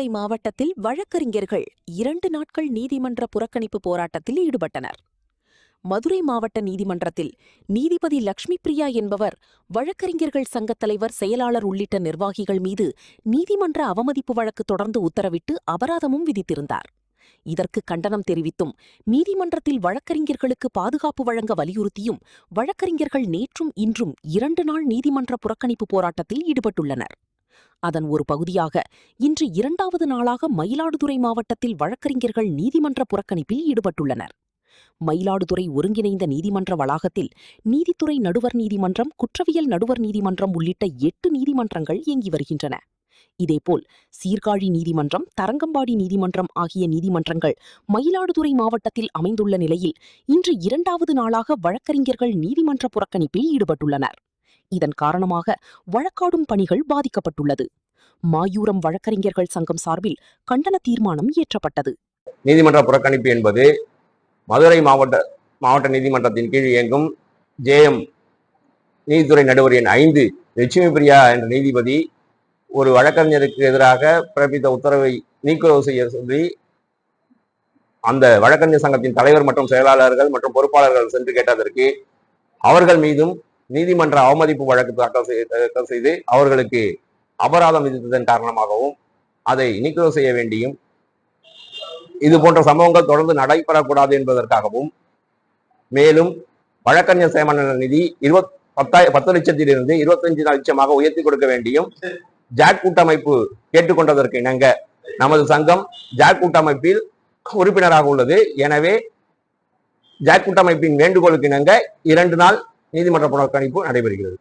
மயிலாடுதுறை மாவட்டத்தில் வழக்கறிஞர்கள் 2 நாட்கள் நீதிமன்ற புறக்கணிப்பு போராட்டத்தில் ஈடுபட்டனர். மதுரை மாவட்ட நீதிமன்றத்தில் நீதிபதி லட்சுமி பிரியா என்பவர் வழக்கறிஞர்கள் சங்கத் தலைவர், செயலாளர் உள்ளிட்ட நிர்வாகிகள் மீது நீதிமன்ற அவமதிப்பு வழக்கு தொடர்ந்து உத்தரவிட்டு அபராதமும் விதித்திருந்தார். இதற்கு கண்டனம் தெரிவித்தும் நீதிமன்றத்தில் வழக்கறிஞர்களுக்கு பாதுகாப்பு வழங்க வலியுறுத்தியும் வழக்கறிஞர்கள் நேற்றும் இன்றும் 2 நாள் நீதிமன்ற புறக்கணிப்பு போராட்டத்தில் ஈடுபட்டுள்ளனர். அதன் ஒரு பகுதியாக இன்று 2வது நாளாக மயிலாடுதுறை மாவட்டத்தில் வழக்கறிஞர்கள் நீதிமன்ற புறக்கணிப்பில் ஈடுபட்டுள்ளனர். மயிலாடுதுறை ஒருங்கிணைந்த நீதிமன்ற வளாகத்தில் நீதித்துறை நடுவர் நீதிமன்றம், குற்றவியல் நடுவர் நீதிமன்றம் உள்ளிட்ட 8 நீதிமன்றங்கள் இயங்கி வருகின்றன. இதேபோல் சீர்காழி நீதிமன்றம், தரங்கம்பாடி நீதிமன்றம் ஆகிய நீதிமன்றங்கள் மயிலாடுதுறை மாவட்டத்தில் அமைந்துள்ள நிலையில் இன்று 2வது நாளாக வழக்கறிஞர்கள் நீதிமன்ற புறக்கணிப்பில் ஈடுபட்டுள்ளனர். இதன் காரணமாக வழக்காடும் பணிகள் பாதிக்கப்பட்டுள்ளது. மாயூரம் வழக்கறிஞர்கள் சங்கம் சார்பில் கண்டன தீர்மானம் இயற்றப்பட்டது. நீதிமன்ற புறக்கணிப்பு என்பது மதுரை மாவட்ட நீதிமன்றத்தின் கீழ் இயங்கும் JM நீதித்துறை நடுவர் எண் 5 லட்சுமி பிரியா என்ற நீதிபதி ஒரு வழக்கறிஞருக்கு எதிராக பிறப்பித்த உத்தரவை நீக்குதல் செய்ய சொல்லி அந்த வழக்கறிஞர் சங்கத்தின் தலைவர் மற்றும் செயலாளர்கள் மற்றும் பொறுப்பாளர்கள் சென்று கேட்டதற்கு அவர்கள் மீதும் நீதிமன்ற அவமதிப்பு வழக்கு தாக்கல் செய்து அவர்களுக்கு அபராதம் விதித்ததன் காரணமாகவும் அதை நீக்குதல் செய்ய வேண்டியும், இது போன்ற சம்பவங்கள் தொடர்ந்து நடைபெறக்கூடாது என்பதற்காகவும், மேலும் வழக்கறிஞர் சேமநல நிதி 10 லட்சத்திலிருந்து 25 லட்சமாக உயர்த்தி கொடுக்க வேண்டியும் ஜாக் கூட்டமைப்பு கேட்டுக்கொண்டதற்கு இணங்க நமது சங்கம் ஜாக் கூட்டமைப்பில் உறுப்பினராக உள்ளது. எனவே ஜாக் கூட்டமைப்பின் வேண்டுகோளுக்கு இணங்க 2 நாள் நீதிமன்ற புறக்கணிப்பு நடைபெறுகிறது.